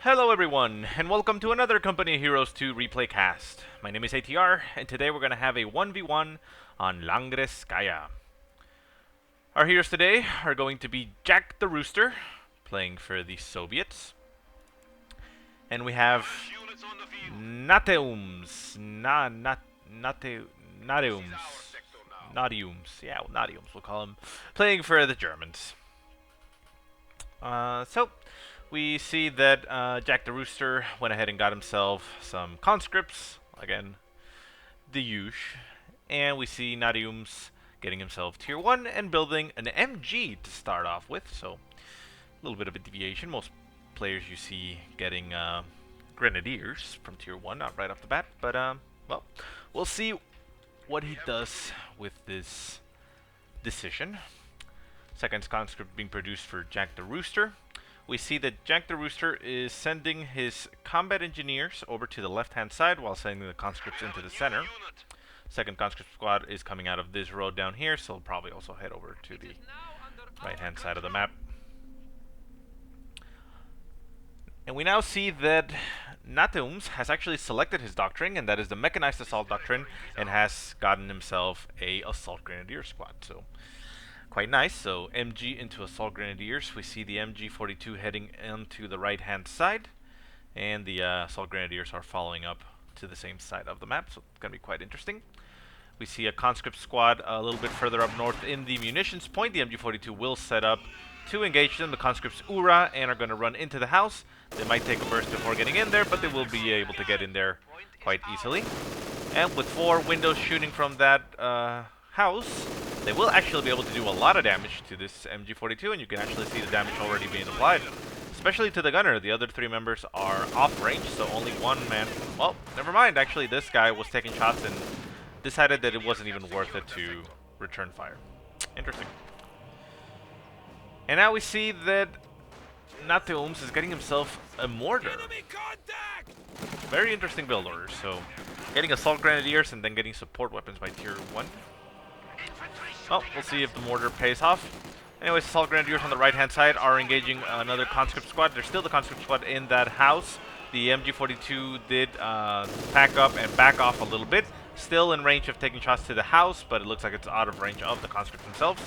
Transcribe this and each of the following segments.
Hello everyone, and welcome to another Company of Heroes 2 replay cast. My name is ATR, and today we're going to have a 1v1 on Langreskaya. Our heroes today are going to be JackTheRooster, playing for the Soviets. And we have nateums. Nateums. Yeah, nateums we'll call them. Playing for the Germans. We see that JackTheRooster went ahead and got himself some conscripts, again, the huge, and we see nateums getting himself tier 1 and building an MG to start off with, so a little bit of a deviation. Most players you see getting grenadiers from tier 1, not right off the bat, but well, we'll see what he does with this decision. Second conscript being produced for JackTheRooster. We see that JackTheRooster is sending his combat engineers over to the left-hand side while sending the conscripts into the center. Second conscript squad is coming out of this road down here, so he'll probably also head over to the right-hand side of the map. And we now see that nateums has actually selected his doctrine, and that is the mechanized assault doctrine, and has gotten himself a assault grenadier squad. So quite nice. So MG into assault grenadiers. We see the MG42 heading into the right hand side, and the assault grenadiers are following up to the same side of the map, so it's going to be quite interesting. We see a conscript squad a little bit further up north in the munitions point. The MG42 will set up to engage them. The conscripts Ura and are going to run into the house. They might take a burst before getting in there, but they will be able to get in there quite easily. And with 4 windows shooting from that house, they will actually be able to do a lot of damage to this MG42, and you can actually see the damage already being applied, especially to the gunner. The other 3 members are off range, so only one man. Well, never mind. Actually, this guy was taking shots and decided that it wasn't even worth it to return fire. Interesting. And now we see that nateums is getting himself a mortar. Very interesting build order. So, getting assault grenadiers and then getting support weapons by tier 1. Oh, we'll see if the mortar pays off. Anyways, assault grenadiers on the right-hand side are engaging another conscript squad. There's still the conscript squad in that house. The MG42 did pack up and back off a little bit. Still in range of taking shots to the house, but it looks like it's out of range of the conscripts themselves.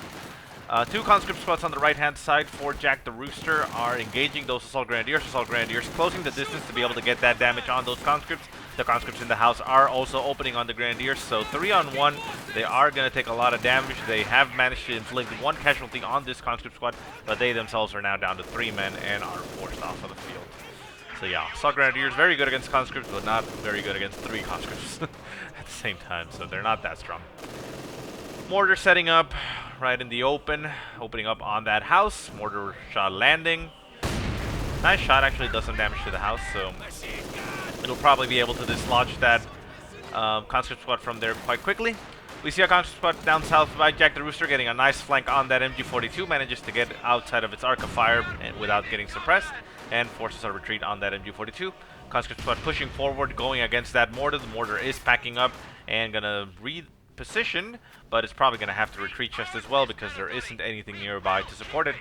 2 conscript squads on the right-hand side for JackTheRooster are engaging those assault grenadiers. Assault grenadiers closing the distance to be able to get that damage on those conscripts. The conscripts in the house are also opening on the grenadiers, so 3-on-1, they are going to take a lot of damage. They have managed to inflict 1 casualty on this conscript squad, but they themselves are now down to 3 men and are forced off of the field. So yeah, assault grenadiers very good against conscripts, but not very good against 3 conscripts at the same time, so they're not that strong. Mortar setting up right in the open, opening up on that house. Mortar shot landing. Nice shot, actually does some damage to the house, so it'll probably be able to dislodge that conscript squad from there quite quickly. We see a conscript squad down south by JackTheRooster getting a nice flank on that MG42, manages to get outside of its arc of fire and without getting suppressed, and forces a retreat on that MG42. Conscript squad pushing forward, going against that mortar. The mortar is packing up and gonna reposition, but it's probably gonna have to retreat just as well because there isn't anything nearby to support it.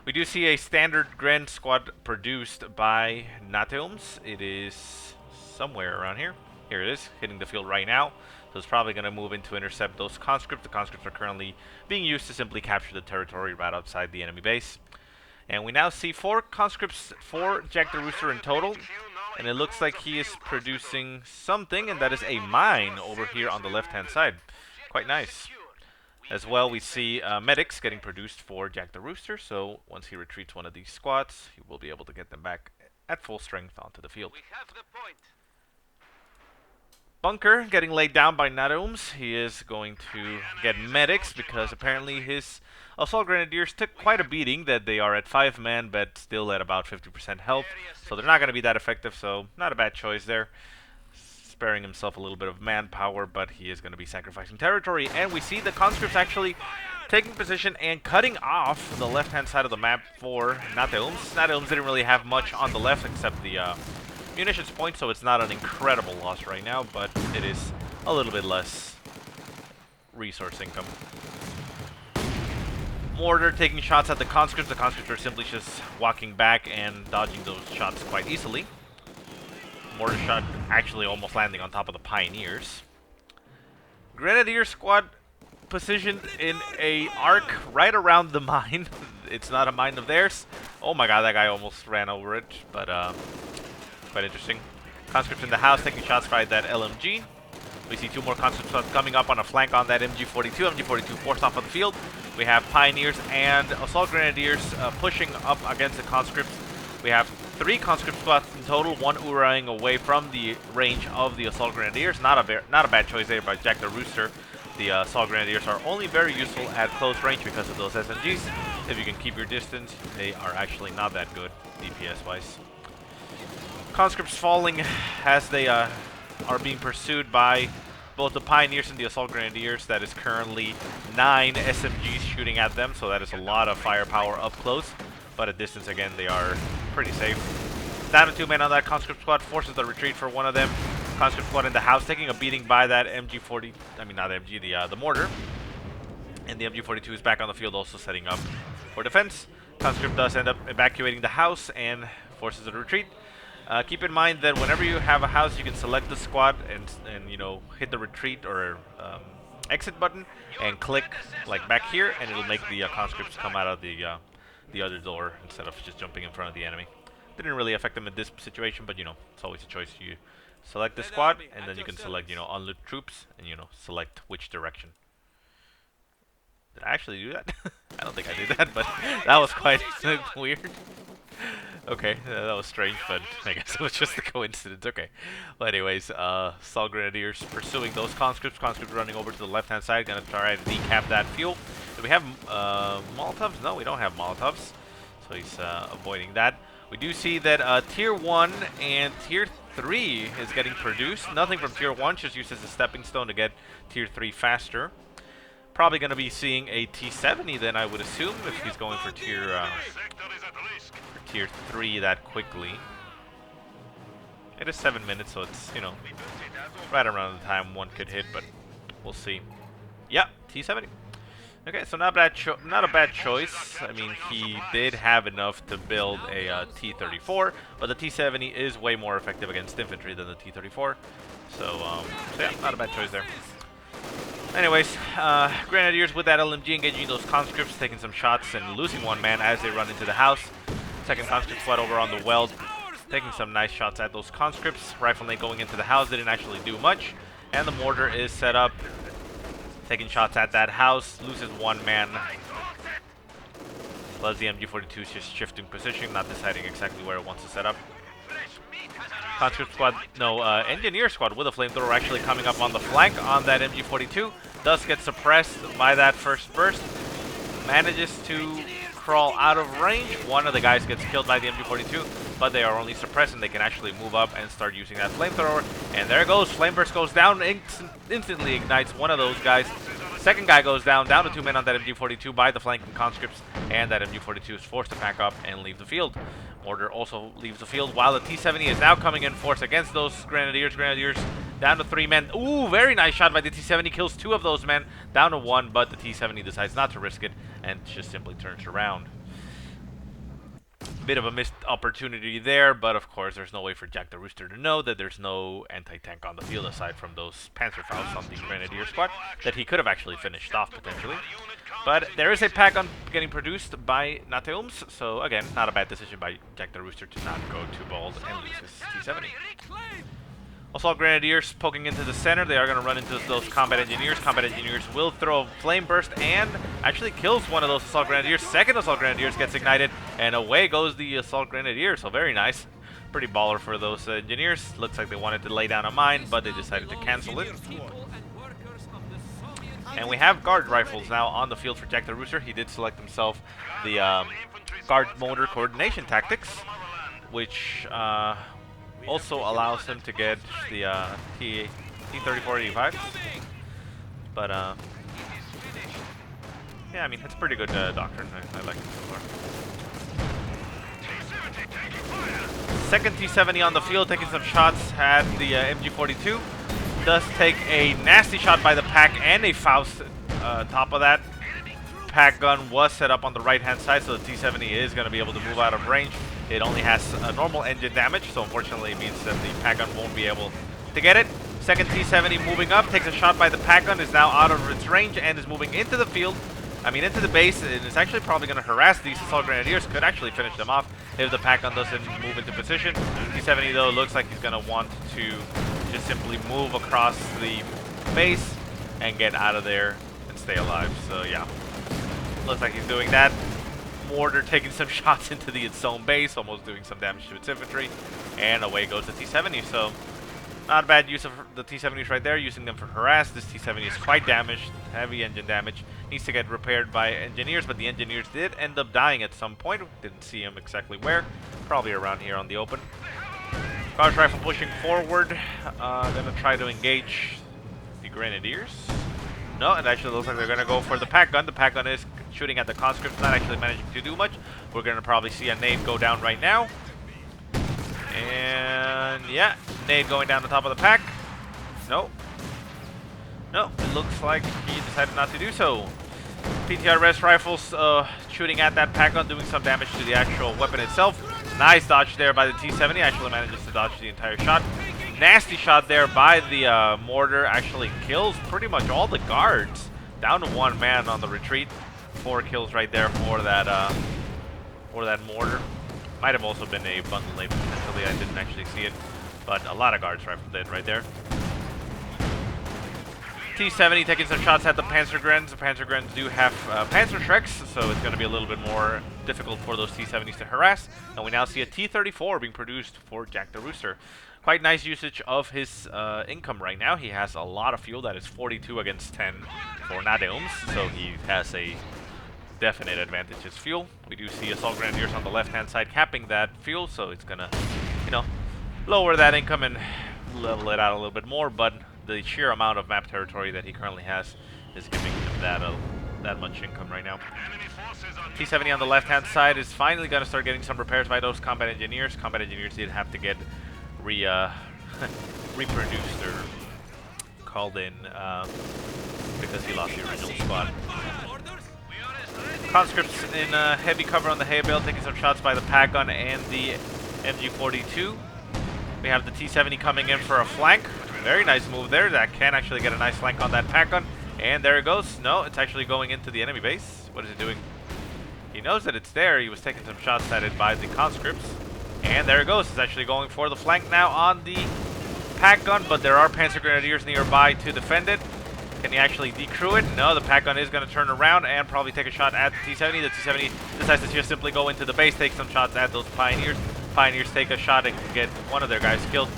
We do see a standard Gren squad produced by nateums. It is somewhere around here. Here it is, hitting the field right now. So it's probably going to move in to intercept those conscripts. The conscripts are currently being used to simply capture the territory right outside the enemy base. And we now see 4 conscripts for JackTheRooster in total. And it looks like he is producing something, and that is a mine over here on the left-hand side. Quite nice. As well, we see medics getting produced for JackTheRooster, so once he retreats one of these squads, he will be able to get them back at full strength onto the field. Bunker getting laid down by nateums. He is going to get medics because apparently his assault grenadiers took quite a beating, that they are at 5 men but still at about 50% health, so they're not going to be that effective, so not a bad choice there. Sparing himself a little bit of manpower, but he is going to be sacrificing territory. And we see the conscripts actually taking position and cutting off the left-hand side of the map for nateums. Nateums didn't really have much on the left except the munitions point, so it's not an incredible loss right now, but it is a little bit less resource income. Mortar taking shots at the conscripts. The conscripts are simply just walking back and dodging those shots quite easily. Mortar shot actually almost landing on top of the Pioneers. Grenadier squad positioned in a arc right around the mine. It's not a mine of theirs. Oh my god, that guy almost ran over it, but quite interesting. Conscripts in the house taking shots by that LMG. We see two more conscripts coming up on a flank on that MG42. MG42 forced off of the field. We have Pioneers and Assault Grenadiers pushing up against the conscripts. We have 3 conscript squads in total, 1 Uraying away from the range of the Assault Grenadiers. Not a bad choice there by JackTheRooster. The Assault Grenadiers are only very useful at close range because of those SMGs. If you can keep your distance, they are actually not that good DPS-wise. Conscripts falling as they are being pursued by both the Pioneers and the Assault Grenadiers. That is currently 9 SMGs shooting at them, so that is a lot of firepower up close. But at distance, again, they are pretty safe. Down to 2 men on that conscript squad, forces the retreat for one of them. Conscript squad in the house, taking a beating by that MG40. I mean, not MG, the mortar. And the MG42 is back on the field, also setting up for defense. Conscript does end up evacuating the house and forces a retreat. Keep in mind that whenever you have a house, you can select the squad and you know, hit the retreat or exit button and click like back here, and it'll make the conscripts come out of the other door instead of just jumping in front of the enemy. Didn't really affect them in this situation, but you know, it's always a choice. You select the squad, and then you can select, you know, unloot troops, and you know, select which direction. Did I actually do that? I don't think I did that, but that was quite weird. Okay, that was strange, but I guess it was just a coincidence. Okay. Well, anyways, Assault Grenadiers pursuing those conscripts. Conscripts running over to the left-hand side, gonna try to decap that fuel. Do we have Molotovs? No, we don't have Molotovs. So he's avoiding that. We do see that Tier 1 and Tier 3 is getting produced. Nothing from Tier 1, just used as a stepping stone to get Tier 3 faster. Probably going to be seeing a T70 then, I would assume, if he's going for Tier 3 that quickly. It is 7 minutes, so it's, you know, right around the time one could hit, but we'll see. Yeah, T70. Okay, so not a bad choice. I mean, he did have enough to build a T-34, but the T-70 is way more effective against infantry than the T-34. So yeah, not a bad choice there. Anyways, Grenadiers with that LMG engaging those conscripts, taking some shots and losing 1 man as they run into the house. Second conscript squad over on the weld, taking some nice shots at those conscripts. Rifleman going into the house didn't actually do much, and the mortar is set up. Taking shots at that house, loses 1 man. Plus the MG42 is just shifting position, not deciding exactly where it wants to set up. Conscript squad, no, Engineer squad with a flamethrower actually coming up on the flank on that MG42. Does get suppressed by that first burst. Manages to crawl out of range. One of the guys gets killed by the MG42, but they are only suppressed and they can actually move up and start using that flamethrower. And there it goes. Flame burst goes down, instantly ignites one of those guys. Second guy goes down to 2 men on that MG42 by the flanking conscripts, and that MG42 is forced to pack up and leave the field. Mortar also leaves the field while the T-70 is now coming in force against those Grenadiers. Grenadiers down to 3 men. Ooh, very nice shot by the T-70. Kills 2 of those men, down to 1, but the T-70 decides not to risk it and just simply turns around. Bit of a missed opportunity there, but of course there's no way for JackTheRooster to know that there's no anti-tank on the field aside from those Panzerfaust on the Grenadier squad that he could have actually finished off potentially. But there is a pack on getting produced by nateums, so again, not a bad decision by JackTheRooster to not go too bold and lose his T-70. Assault Grenadiers poking into the center. They are going to run into those Combat Engineers. Combat Engineers will throw a Flame Burst and actually kills one of those Assault Grenadiers. Second Assault Grenadiers gets ignited, and away goes the Assault Grenadier. So very nice. Pretty baller for those Engineers. Looks like they wanted to lay down a mine, but they decided to cancel it. And we have Guard Rifles now on the field for JackTheRooster. He did select himself the Guard Motor Coordination Tactics, which also allows him to get the T-3485. But yeah, I mean, it's pretty good doctrine. I like it so far. Second T-70 on the field, taking some shots at the MG42. Does take a nasty shot by the pack and a Faust top of that. pack gun was set up on the right-hand side, so the T-70 is going to be able to move out of range. It only has a normal engine damage, so unfortunately it means that the pack gun won't be able to get it. Second T-70 moving up, takes a shot by the pack gun, is now out of its range and is moving into the field. I mean, into the base, and it's actually probably going to harass these assault grenadiers. Could actually finish them off if the pack gun doesn't move into position. T-70 though looks like he's going to want to just simply move across the base and get out of there and stay alive. So yeah, looks like he's doing that. Mortar taking some shots into its own base, almost doing some damage to its infantry, and away goes the T-70. So not a bad use of the T-70s right there, using them for harass. This T-70 is quite damaged, heavy engine damage, needs to get repaired by engineers, but the engineers did end up dying at some point. Didn't see him exactly where, probably around here on the open. Guards Rifle pushing forward, gonna try to engage the Grenadiers. No, it actually looks like they're gonna go for the pack gun. The pack gun is shooting at the conscripts, not actually managing to do much. We're gonna probably see a nade go down right now. And yeah, nade going down the top of the pack. No. No, it looks like he decided not to do so. PTR rest rifles shooting at that pack gun, doing some damage to the actual weapon itself. Nice dodge there by the T-70. Actually manages to dodge the entire shot. Nasty shot there by the mortar. Actually kills pretty much all the guards. Down to one man on the retreat. 4 kills right there for that mortar. Might have also been a bundle lane potentially. I didn't actually see it, but a lot of guards rifle dead right there. T-70 taking some shots at the Panzergrens. The Panzergrens do have Panzer Shreks, so it's going to be a little bit more difficult for those T-70s to harass. And we now see a T-34 being produced for JackTheRooster. Quite nice usage of his income right now. He has a lot of fuel. That is 42 against 10 for nateums, so he has a definite advantage as fuel. We do see assault grenadiers on the left-hand side capping that fuel, so it's gonna, you know, lower that income and level it out a little bit more. But the sheer amount of map territory that he currently has is giving him that much income right now. T-70 on the left-hand side is finally gonna start getting some repairs by those combat engineers. Combat engineers did have to get reproduced or called in because he lost the original squad. Conscripts in heavy cover on the hay bale, taking some shots by the pack gun and the MG42. We have the T-70 coming in for a flank. Very nice move there. That can actually get a nice flank on that pack gun. And there it goes. No, it's actually going into the enemy base. What is it doing? He knows that it's there. He was taking some shots at it by the conscripts. And there it goes. It's actually going for the flank now on the pack gun, but there are Panzer Grenadiers nearby to defend it. Can he actually decrew it? No, the pack gun is going to turn around and probably take a shot at the T-70. The T-70 decides to just simply go into the base, take some shots at those Pioneers. Pioneers take a shot and get one of their guys killed.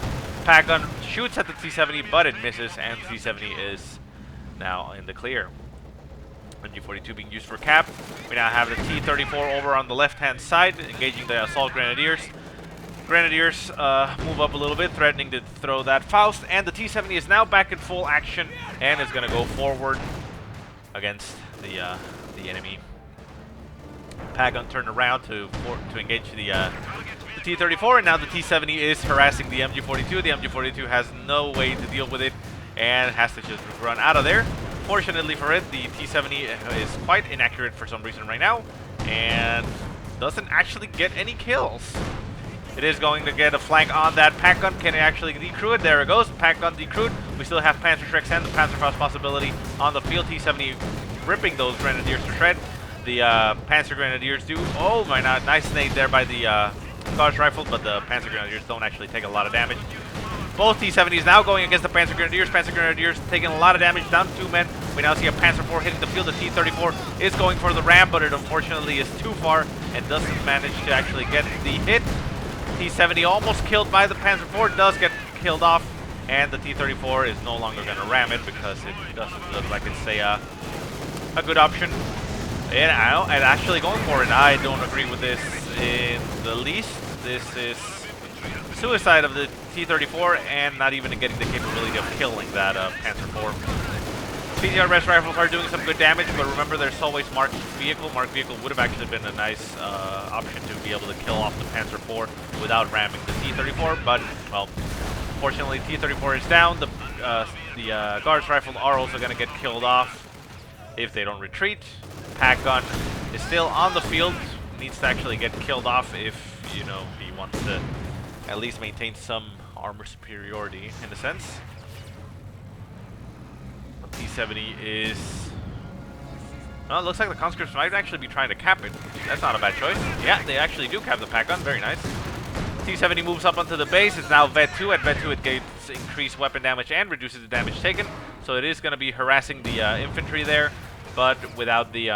Pack gun shoots at the T-70, but it misses, and the T-70 is now in the clear. MG42 being used for cap. We now have the T-34 over on the left-hand side, engaging the assault grenadiers. Grenadiers move up a little bit, threatening to throw that Faust, and the T-70 is now back in full action and is going to go forward against the enemy. Pack gun turned around to engage the T-34, and now the T-70 is harassing the MG42. The MG42 has no way to deal with it and has to just run out of there. Fortunately for it, the T-70 is quite inaccurate for some reason right now and doesn't actually get any kills. It is going to get a flank on that pack gun. Can it actually decrew it? There it goes. Pack gun decrewed. We still have Panzer Shreks and the Panzerfaust possibility on the field. T-70 ripping those Grenadiers to shred. The Panzer Grenadiers do. Oh my god, nice nade there by the Guards Rifle, but the Panzer Grenadiers don't actually take a lot of damage. Both T-70s now going against the Panzer Grenadiers. Panzer Grenadiers taking a lot of damage, down to 2 men. We now see a Panzer IV hitting the field. The T-34 is going for the ram, but it unfortunately is too far and doesn't manage to actually get the hit. T-70 almost killed by the Panzer IV, does get killed off, and the T-34 is no longer going to ram it because it doesn't look like it's a good option. And actually going for it, I don't agree with this in the least. This is suicide of the T-34 and not even getting the capability of killing that Panzer IV. PTR rest rifles are doing some good damage, but remember there's always Marked Vehicle. Marked Vehicle would have actually been a nice option to be able to kill off the Panzer IV without ramming the T-34, but, well, fortunately T-34 is down. The Guards Rifle are also going to get killed off if they don't retreat. Pack gun is still on the field. Needs to actually get killed off if, you know, he wants to at least maintain some armor superiority in a sense. T-70 is... Well, it looks like the conscripts might actually be trying to cap it. That's not a bad choice. Yeah, they actually do cap the pack gun. Very nice. T-70 moves up onto the base. It's now Vet 2. At Vet 2, it gets increased weapon damage and reduces the damage taken. So it is going to be harassing the infantry there, but without the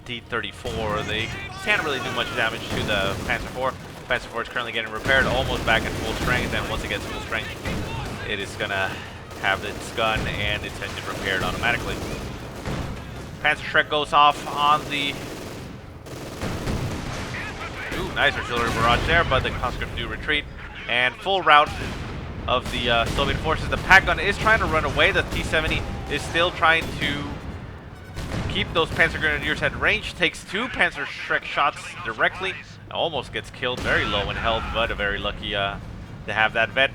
T-34, they can't really do much damage to the Panzer IV. Panzer IV is currently getting repaired, almost back at full strength, and once it gets full strength, it is going to have its gun and its engine repaired automatically. Panzer Shrek goes off on the... Ooh, nice artillery barrage there, but the conscripts do retreat. And full rout of the Soviet forces. The pack gun is trying to run away. The T-70 is still trying to keep those Panzer Grenadiers at range. Takes 2 Panzer Shrek shots directly. Almost gets killed. Very low in health, but very lucky to have that vet.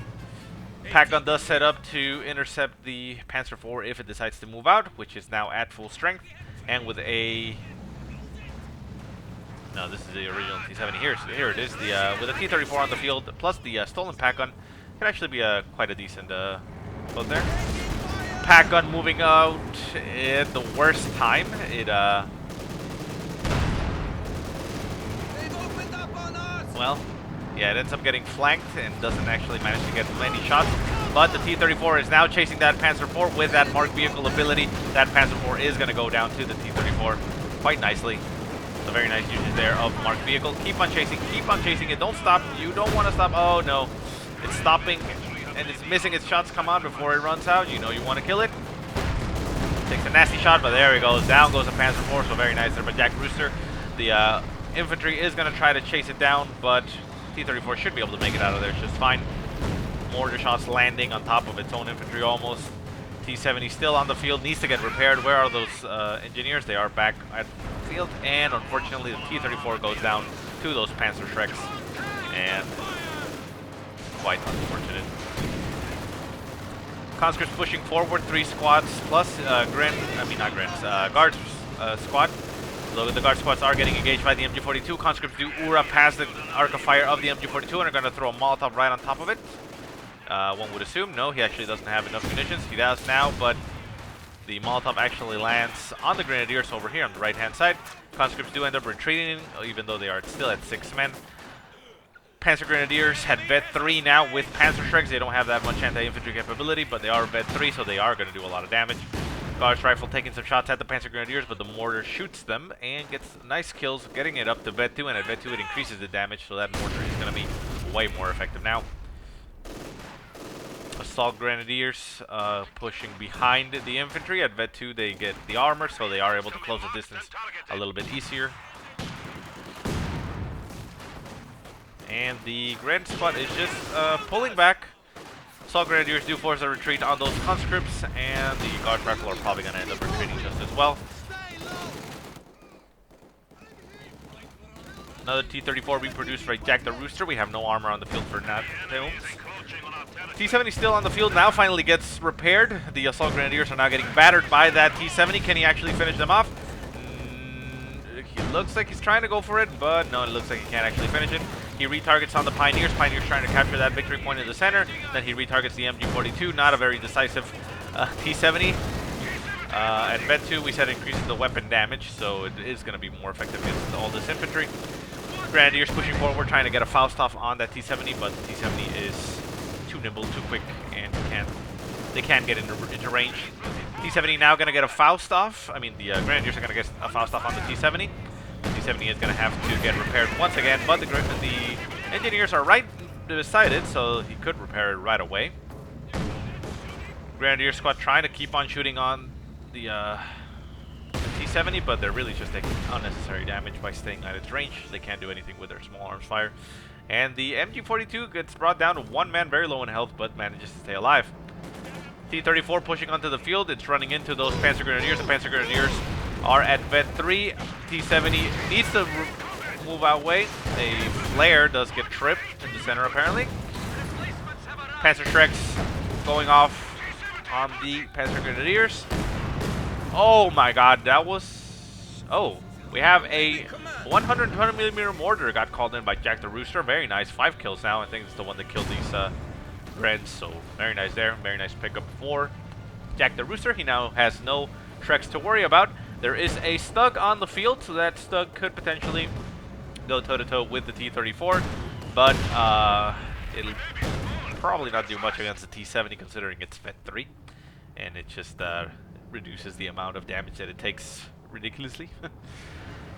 Pack gun does set up to intercept the Panzer IV if it decides to move out, which is now at full strength. And with a... No, this is the original T-70. Here it is. With a T-34 on the field, plus the stolen pack gun, could actually be quite a decent boat there. Pack gun moving out at the worst time. Well, yeah, it ends up getting flanked and doesn't actually manage to get many shots. But the T-34 is now chasing that Panzer IV with that marked vehicle ability. That Panzer IV is going to go down to the T-34 quite nicely. So very nice usage there of marked vehicle. Keep on chasing it. Don't stop. You don't want to stop. Oh no, it's stopping and it's missing its shots. Come on, before it runs out. You know you want to kill it. Takes a nasty shot, but there he goes. Down goes the Panzer IV. So very nice there by JackTheRooster. The infantry is going to try to chase it down, but T-34 should be able to make it out of there just fine. Mortar shots landing on top of its own infantry almost. T-70 still on the field, needs to get repaired. Where are those engineers? They are back at the field, and unfortunately the T-34 goes down to those Panzer Shreks, and quite unfortunate. Conscripts pushing forward, 3 squads plus guards squad. So the guard squads are getting engaged by the MG42. Conscripts do URA past the arc of fire of the MG42 and are going to throw a Molotov right on top of it. One would assume. No, he actually doesn't have enough munitions. He does now, but the Molotov actually lands on the Grenadiers over here on the right-hand side. Conscripts do end up retreating, even though they are still at 6 men. Panzer Grenadiers had Vet 3 now with Panzer Shreks. They don't have that much anti-infantry capability, but they are Vet 3, so they are going to do a lot of damage. Gauss Rifle taking some shots at the Panzer Grenadiers, but the mortar shoots them and gets nice kills, getting it up to Vet 2, and at Vet 2 it increases the damage, so that mortar is going to be way more effective now. Assault Grenadiers pushing behind the infantry. At Vet 2 they get the armor, so they are able to close the distance a little bit easier. And the Grand Squad is just pulling back. Assault Grenadiers do force a retreat on those conscripts, and the Guard Rifle are probably going to end up retreating just as well. Another T-34 reproduced by JackTheRooster. We have no armor on the field for nateums. T-70 still on the field, now finally gets repaired. The Assault Grenadiers are now getting battered by that T-70. Can he actually finish them off? He looks like he's trying to go for it, but no, it looks like he can't actually finish it. He retargets on the Pioneers. Pioneers trying to capture that victory point in the center. Then he retargets the MG42. Not a very decisive T-70. At Vet 2, we said increases the weapon damage, so it is going to be more effective against all this infantry. Grenadiers pushing forward, trying to get a Faust off on that T-70, but the T-70 is too nimble, too quick, and they can't get into range. T-70 now going to get a Faust off. I mean, the Grenadiers are going to get a Faust off on the T-70. The T-70 is going to have to get repaired once again, but the engineers are right beside it, so he could repair it right away. Grenadier squad trying to keep on shooting on the T-70, but they're really just taking unnecessary damage by staying at its range. They can't do anything with their small arms fire. And the MG42 gets brought down to 1 man, very low in health, but manages to stay alive. T-34 pushing onto the field. It's running into those Panzer Grenadiers. The Panzer Grenadiers are at Vet 3. T-70 needs to move away. A flare does get tripped in the center, apparently. Panzer Shreks going off on the Panzer Grenadiers. Oh my god, that was... Oh, we have a 120mm mortar got called in by JackTheRooster. Very nice. 5 kills now. I think it's the one that killed these Grens. So very nice there. Very nice pickup for JackTheRooster. He now has no Shreks to worry about. There is a Stug on the field, so that Stug could potentially go toe-to-toe with the T-34. But it'll probably not do much against the T-70 considering it's Vet 3. And it just reduces the amount of damage that it takes ridiculously.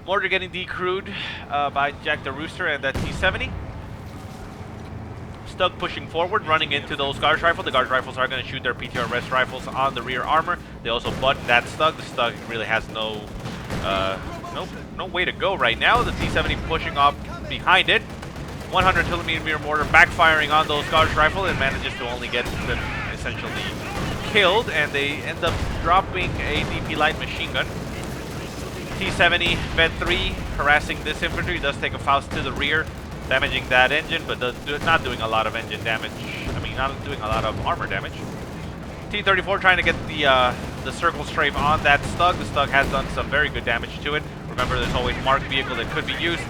Mortar getting decrewed by JackTheRooster and that T-70. Stug pushing forward, running into those Guards Rifles. The Guards Rifles are going to shoot their PTRS rifles on the rear armor. They also button that Stug. The Stug really has no way to go right now. The T-70 pushing up behind it. 100mm mortar backfiring on those Guards Rifle and manages to only get them essentially killed, and they end up dropping a DP light machine gun. T-70 Vet 3 harassing this infantry, does take a Faust to the rear, damaging that engine, but not doing a lot of engine damage. I mean, not doing a lot of armor damage. T-34 trying to get the circle strafe on that Stug. The Stug has done some very good damage to it. Remember, there's always marked vehicle that could be used.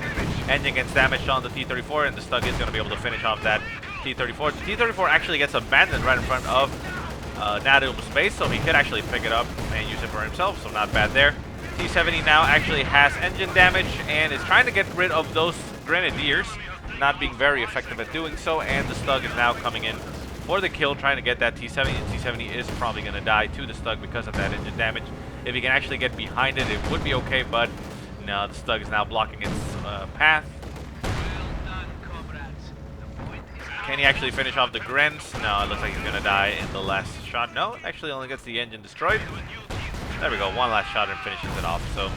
Engine gets damaged on the T-34, and the Stug is going to be able to finish off that T-34. The T-34 actually gets abandoned right in front of nateums space, so he could actually pick it up and use it for himself, so not bad there. T-70 now actually has engine damage and is trying to get rid of those Grenadiers, not being very effective at doing so, and the Stug is now coming in for the kill, trying to get that T-70. T-70 is probably going to die to the Stug because of that engine damage. If he can actually get behind it, it would be okay, but no, the Stug is now blocking its path. Can he actually finish off the Grens? No, it looks like he's going to die in the last shot. No, it actually only gets the engine destroyed. There we go, one last shot and finishes it off. So,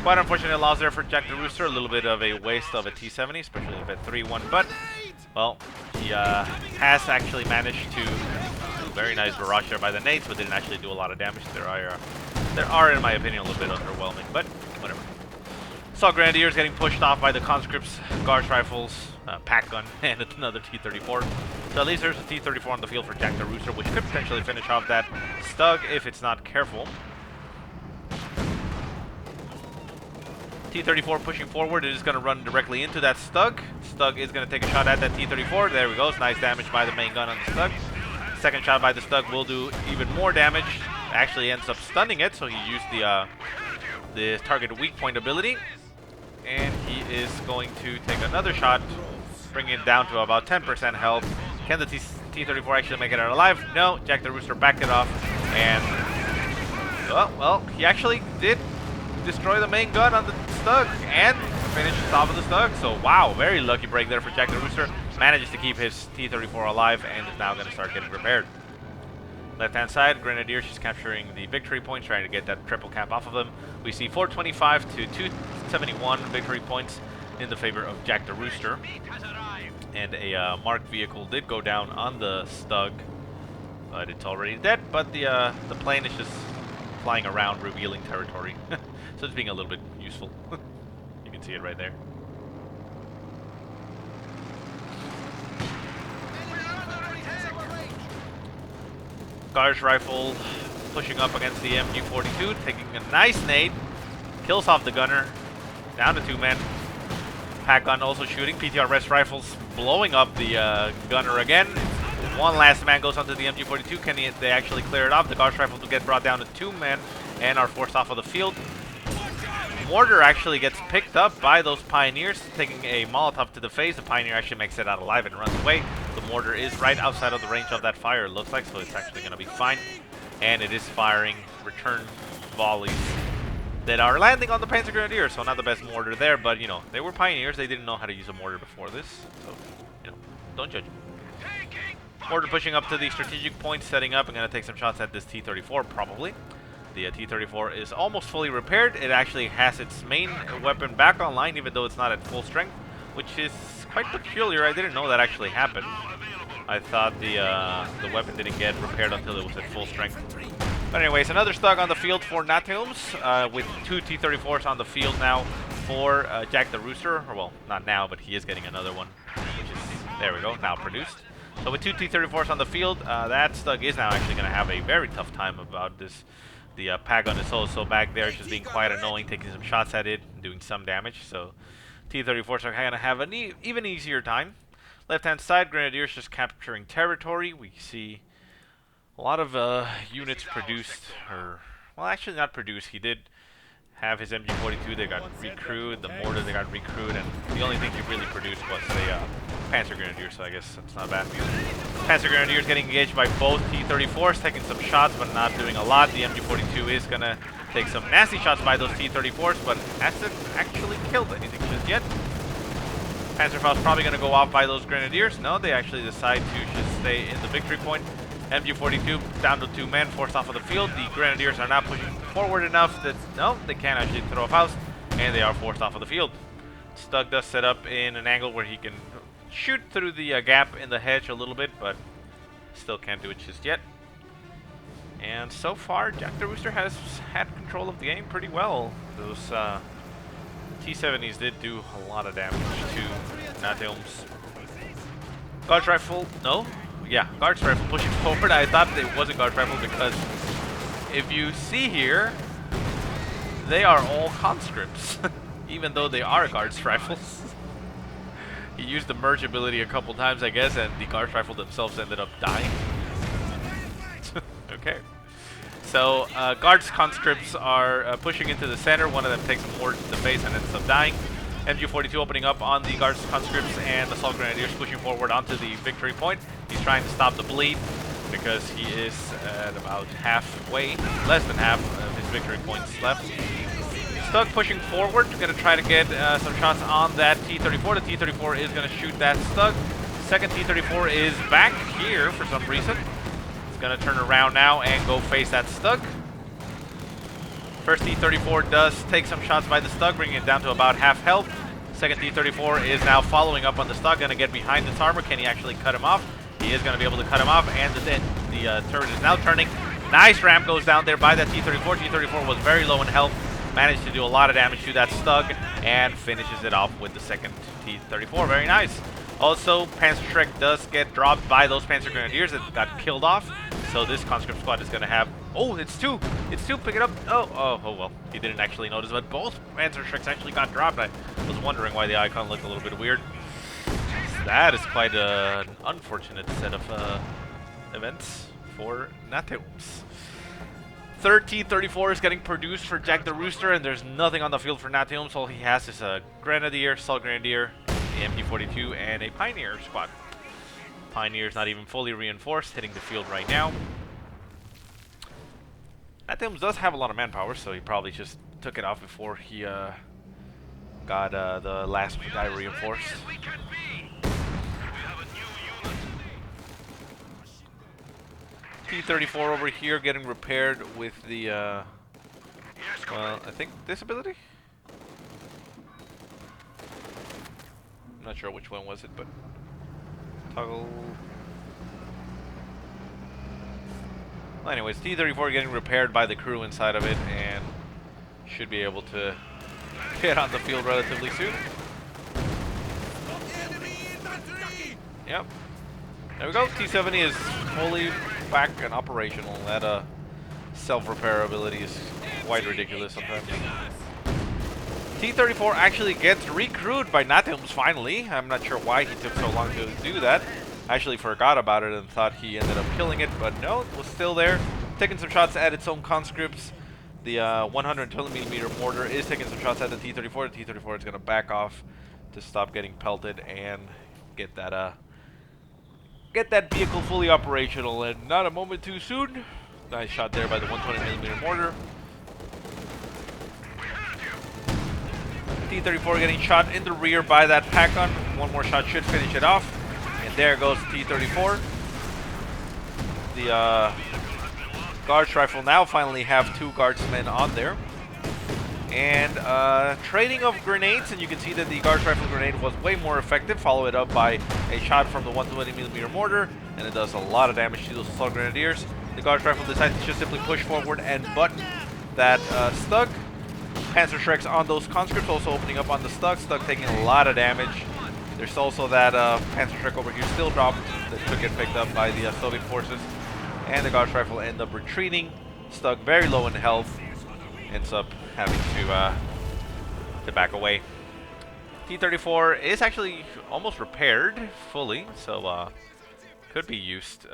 quite unfortunate loss there for JackTheRooster. A little bit of a waste of a T-70, especially if at 3-1. But, well, he has actually managed to do a very nice barrage there by the nades, but didn't actually do a lot of damage. There are, in my opinion, a little bit underwhelming, but whatever. Saw Grenadiers getting pushed off by the conscripts, Guards Rifles, pack gun, and another T-34. So at least there's a T-34 on the field for JackTheRooster, which could potentially finish off that Stug if it's not careful. T-34 pushing forward. It is going to run directly into that Stug. Stug is going to take a shot at that T-34. There we go. It's nice damage by the main gun on the Stug. Second shot by the Stug will do even more damage. Actually ends up stunning it, so he used the target weak point ability. And he is going to take another shot, bringing it down to about 10% health. Can the T-34 actually make it out alive? No. JackTheRooster backed it off, and well, he actually did destroy the main gun on the Stug and finish the top of the Stug. So wow, very lucky break there for JackTheRooster. Manages to keep his T-34 alive and is now going to start getting repaired. Left-hand side, Grenadier, she's capturing the victory points, trying to get that triple cap off of them. We see 425 to 271 victory points in the favor of JackTheRooster. And a marked vehicle did go down on the Stug, but it's already dead. But the plane is just flying around, revealing territory. So it's being a little bit useful. You can see it right there. Guards Rifle pushing up against the MG42, taking a nice nade. Kills off the gunner. Down to 2 men. Pack gun also shooting. PTRS rifles blowing up the gunner again. One last man goes onto the MG42. Can they actually clear it off? The Guards Rifles will get brought down to 2 men and are forced off of the field. Mortar actually gets picked up by those Pioneers, taking a Molotov to the face. The Pioneer actually makes it out alive and runs away. The mortar is right outside of the range of that fire, it looks like, so it's actually going to be fine. And it is firing return volleys that are landing on the Panzer Grenadier, so not the best mortar there, but, you know, they were Pioneers. They didn't know how to use a mortar before this, so, you know, don't judge them. Mortar pushing up to the strategic point, setting up, and going to take some shots at this T-34, probably. The T-34 is almost fully repaired. It actually has its main weapon back online, even though it's not at full strength, which is quite peculiar. I didn't know that actually happened. I thought the weapon didn't get repaired until it was at full strength. But anyways, another Stug on the field for nateums, with 2 T-34s on the field now for JackTheRooster. Or, well, not now, but he is getting another one, which is, there we go, now produced. So with 2 T-34s on the field, that Stug is now actually going to have a very tough time about this The Pagon is also back there, just being quite annoying, taking some shots at it, doing some damage. So T-34s are going to have an even easier time. Left-hand side, Grenadiers just capturing territory. We see a lot of units produced, or well, actually not produced. He did have his MG42. They got recrewed. The mortar they got recrewed, and the only thing he really produced was a Panzer Grenadier. So I guess that's not bad. Panzer Grenadiers getting engaged by both T-34s, taking some shots, but not doing a lot. The MG42 is gonna take some nasty shots by those T-34s, but hasn't actually killed anything just yet. Panzerfaust's probably gonna go off by those Grenadiers. No, they actually decide to just stay in the victory point. MG42 down to 2 men, forced off of the field. The Grenadiers are not pushing forward enough that, no, they can't actually throw a Faust, and they are forced off of the field. Stug does set up in an angle where he can shoot through the gap in the hedge a little bit, but still can't do it just yet. And so far, JackTheRooster has had control of the game pretty well. Those T-70s did do a lot of damage to nateums. Guards rifle, no? Yeah, Guards rifle pushing forward. I thought it wasn't Guards rifle because if you see here, they are all conscripts, even though they are Guards rifles. He used the merge ability a couple times, I guess, and the Guards rifle themselves ended up dying. Okay. So, Guards conscripts are pushing into the center. One of them takes a mortar to the face and ends up dying. MG42 opening up on the Guards conscripts, and Assault Grenadiers pushing forward onto the victory point. He's trying to stop the bleed because he is at about halfway, less than half of his victory points left. Stug pushing forward, gonna try to get some shots on that T-34. The T-34 is gonna shoot that Stug. Second T-34 is back here for some reason. He's gonna turn around now and go face that Stug. First T-34 does take some shots by the Stug, bringing it down to about half health. Second T-34 is now following up on the Stug, gonna get behind its armor. Can he actually cut him off? He is gonna be able to cut him off, and the turret is now turning. Nice ramp goes down there by that T-34. T-34 was very low in health. Managed to do a lot of damage to that Stug and finishes it off with the second T-34. Very nice. Also, Panzerschreck does get dropped by those Panzer Grenadiers that got killed off. So this conscript squad is going to have... Oh, it's two! It's two! Pick it up! Oh, well. He didn't actually notice, but both Panzerschrecks actually got dropped. I was wondering why the icon looked a little bit weird. That is quite an unfortunate set of events for nateums. Third T-34 is getting produced for JackTheRooster, and there's nothing on the field for nateums. All he has is a Grenadier, Assault Grenadier, the MG42, and a Pioneer squad. Pioneer's not even fully reinforced, hitting the field right now. nateums does have a lot of manpower, so he probably just took it off before he got the last guy reinforced. T-34 over here getting repaired with the, well, I think this ability? I'm not sure which one was it, but toggle. Well, anyways, T-34 getting repaired by the crew inside of it, and should be able to get on the field relatively soon. Yep. There we go. T-70 is fully back and operational. That self-repair ability is quite ridiculous sometimes. T-34 actually gets recrewed by nateums finally. I'm not sure why he took so long to do that. I actually forgot about it and thought he ended up killing it, but no, it was still there. Taking some shots at its own conscripts. The 120mm mortar is taking some shots at the T-34. The T-34 is going to back off to stop getting pelted and get that vehicle fully operational, and not a moment too soon. Nice shot there by the 120mm mortar. T-34 getting shot in the rear by that Pack-On. One more shot should finish it off. And there goes T-34. The Guards rifle now finally have 2 guardsmen on there. And trading of grenades, and you can see that the Guards rifle grenade was way more effective. Follow it up by a shot from the 120mm mortar, and it does a lot of damage to those Assault Grenadiers. The Guards rifle decides to just simply push forward and button that Stug. Panzerschrecks on those conscripts, also opening up on the Stug. Stug taking a lot of damage. There's also that Panzerschreck over here still dropped that should get picked up by the Soviet forces. And the Guards rifle end up retreating. Stug very low in health, ends up having to back away. T-34 is actually almost repaired fully, so could be used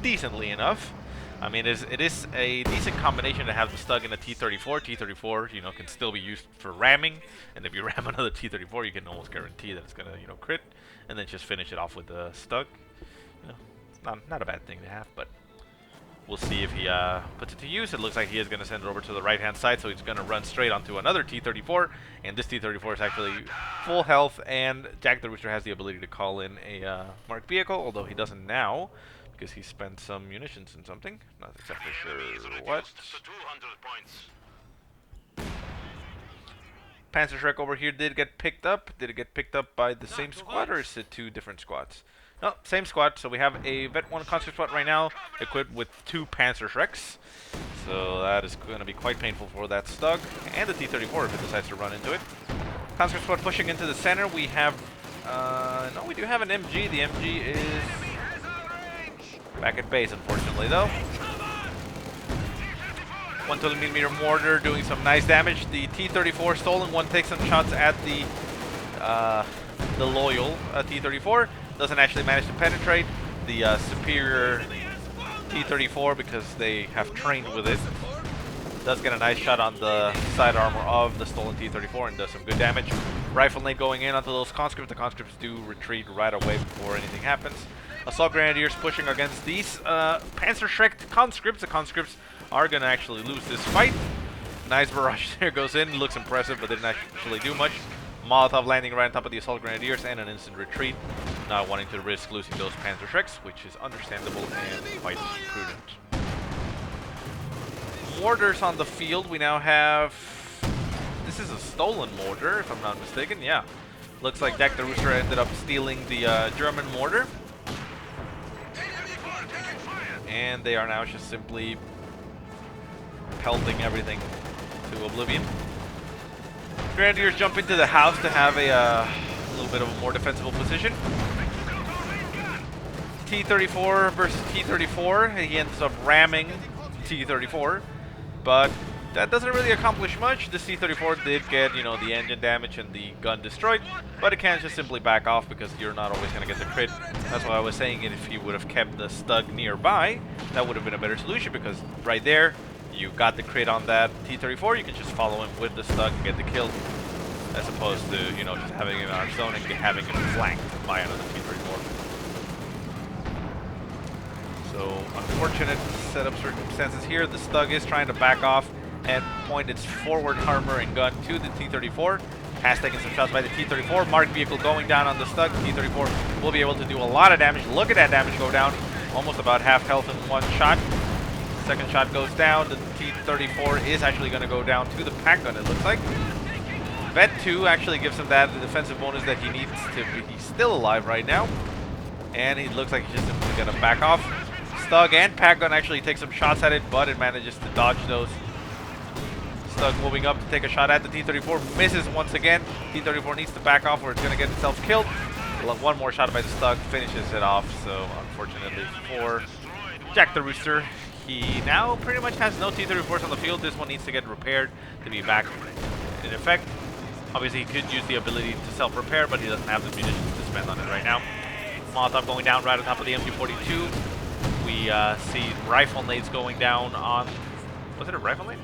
decently enough. I mean, it is a decent combination to have the Stug in a T-34. T-34, you know, can still be used for ramming, and if you ram another T-34, you can almost guarantee that it's gonna, you know, crit, and then just finish it off with the Stug. You know, not a bad thing to have, but we'll see if he puts it to use. It looks like he is going to send it over to the right-hand side, so he's going to run straight onto another T-34, and this T-34 is actually full health, and JackTheRooster has the ability to call in a marked vehicle, although he doesn't now, because he spent some munitions in something. Not exactly sure what. Panzer Shrek over here did get picked up. Did it get picked up by the same squad, or is it two different squads? No, same squad. So we have a Vet 1 Conscript squad right now, equipped with 2 Panzer Shreks. So that is going to be quite painful for that Stug, and the T-34 if it decides to run into it. Conscript squad pushing into the center. We have, no, we do have an MG. The MG is back at base, unfortunately, though. 120mm mortar doing some nice damage. The T-34 stolen one takes some shots at the loyal T-34. Doesn't actually manage to penetrate. The superior T-34, because they have trained with it, does get a nice shot on the side armor of the stolen T-34 and does some good damage. Rifle nade going in onto those conscripts. The conscripts do retreat right away before anything happens. Assault Grenadiers pushing against these Panzer Shrek conscripts. The conscripts are going to actually lose this fight. Nice barrage there goes in. Looks impressive, but didn't actually do much. Molotov landing right on top of the Assault Grenadiers and an instant retreat. Not wanting to risk losing those Panzer Shreks, which is understandable and quite prudent. Mortars on the field. We now have... This is a stolen mortar, if I'm not mistaken. Yeah. Looks like JackTheRooster ended up stealing the German mortar. And they are now just simply pelting everything to oblivion. Grenadiers jump into the house to have a little bit of a more defensible position. T-34 versus T-34. He ends up ramming T-34, but that doesn't really accomplish much. The T-34 did get, you know, the engine damage and the gun destroyed, but it can't just simply back off because you're not always going to get the crit. That's why I was saying it, if you would have kept the Stug nearby, that would have been a better solution, because right there, you got the crit on that T-34, you can just follow him with the Stug and get the kill, as opposed to, you know, just having him on his own and having him flanked by another T-34. So, unfortunate set of circumstances here. The Stug is trying to back off and point its forward armor and gun to the T-34. Has taken some shots by the T-34. Marked vehicle going down on the Stug. The T-34 will be able to do a lot of damage. Look at that damage go down. Almost about half health in one shot. Second shot goes down. The T-34 is actually going to go down to the pack gun, it looks like. Vet 2 actually gives him that defensive bonus that he needs to be. He's still alive right now. And he looks like he's just simply going to back off. Stug and pack gun actually take some shots at it, but it manages to dodge those. Stug moving up to take a shot at the T-34. Misses once again. T-34 needs to back off or it's going to get itself killed. One more shot by the Stug finishes it off. So, unfortunately for JackTheRooster, he now pretty much has no T-34s on the field. This one needs to get repaired to be back in effect. Obviously, he could use the ability to self-repair, but he doesn't have the munitions to spend on it right now. Molotov going down right on top of the MG42. We see rifle nades going down on... Was it a rifle nade?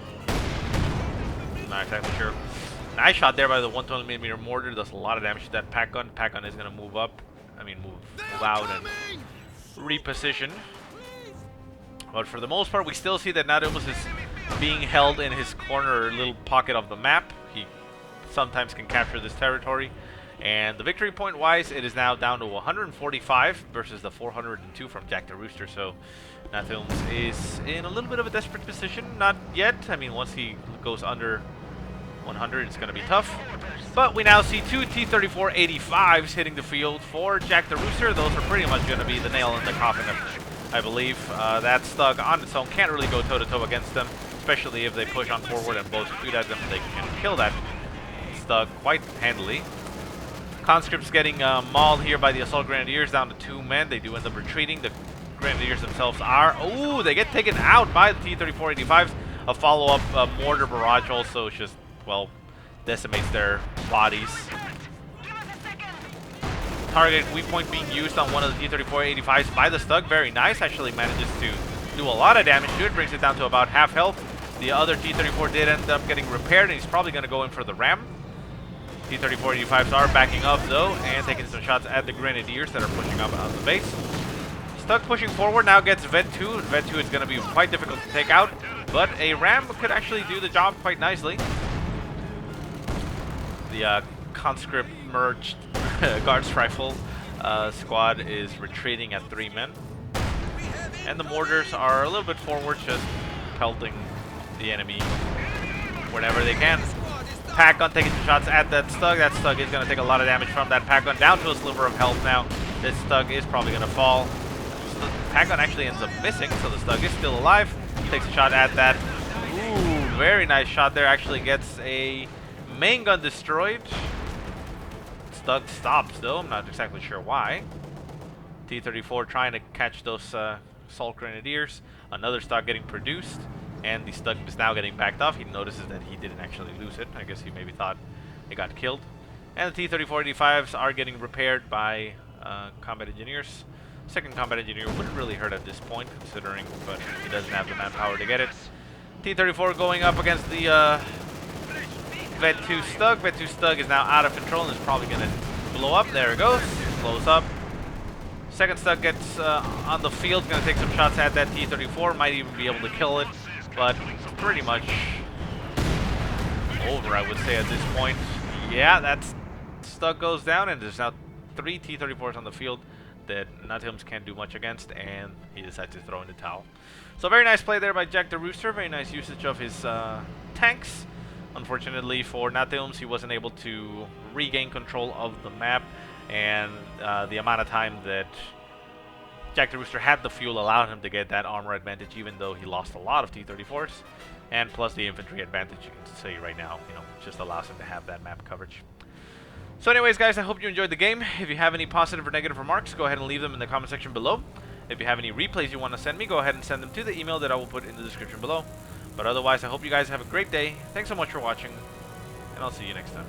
Not exactly sure. Nice shot there by the 120mm mortar. Does a lot of damage to that pack gun. Pack gun is going to move up. I mean, move out and reposition. But for the most part, we still see that nateums is being held in his corner, little pocket of the map. He sometimes can capture this territory. And the victory point wise, it is now down to 145 versus the 402 from JackTheRooster. So nateums is in a little bit of a desperate position. Not yet. I mean, once he goes under 100, it's going to be tough. But we now see two T-34-85s hitting the field for JackTheRooster. Those are pretty much going to be the nail in the coffin, I believe. That Stug on its own can't really go toe-to-toe against them, especially if they push on forward and both shoot at them. They can kill that Stug quite handily. Conscripts getting mauled here by the Assault Grenadiers down to 2 men. They do end up retreating. The Grenadiers themselves are. Ooh, they get taken out by the T-34-85s. A follow-up mortar barrage also just, well, decimates their bodies. Target weak point being used on one of the T-34-85s by the Stug. Very nice. Actually manages to do a lot of damage to it. Brings it down to about half health. The other T-34 did end up getting repaired, and he's probably going to go in for the ram. T-34-85s are backing up, though, and taking some shots at the Grenadiers that are pushing up out of the base. Stug pushing forward now gets Vet 2. Vet 2 is going to be quite difficult to take out, but a ram could actually do the job quite nicely. The conscript merged guards rifle squad is retreating at 3 men. And the mortars are a little bit forward, just pelting the enemy whenever they can. Pack gun taking some shots at that Stug. That Stug is going to take a lot of damage from that Pack gun, down to a sliver of health now. This Stug is probably going to fall. Pack gun actually ends up missing, so the Stug is still alive. Takes a shot at that. Ooh, very nice shot there. Actually gets a main gun destroyed. Stug stops though. I'm not exactly sure why. T-34 trying to catch those Assault Grenadiers. Another Stug getting produced. And the Stug is now getting backed off. He notices that he didn't actually lose it. I guess he maybe thought it got killed. And the T-34-85s are getting repaired by combat engineers. Second combat engineer wouldn't really hurt at this point, considering, but he doesn't have the manpower to get it. T-34 going up against the Vet 2 Stug. Vet 2 Stug is now out of control and is probably going to blow up. There it goes. Blows up. Second Stug gets on the field, going to take some shots at that T-34. Might even be able to kill it, but pretty much over, I would say, at this point. Yeah, that Stug goes down, and there's now 3 T-34s on the field that nateums can't do much against, and he decides to throw in the towel. So very nice play there by JackTheRooster. Very nice usage of his tanks. Unfortunately for nateums, he wasn't able to regain control of the map, and the amount of time that JackTheRooster had the fuel allowed him to get that armor advantage, even though he lost a lot of T-34s. And plus the infantry advantage, you can say right now, just allows him to have that map coverage. So anyways, guys, I hope you enjoyed the game. If you have any positive or negative remarks, go ahead and leave them in the comment section below. If you have any replays you want to send me, go ahead and send them to the email that I will put in the description below. But otherwise, I hope you guys have a great day. Thanks so much for watching, and I'll see you next time.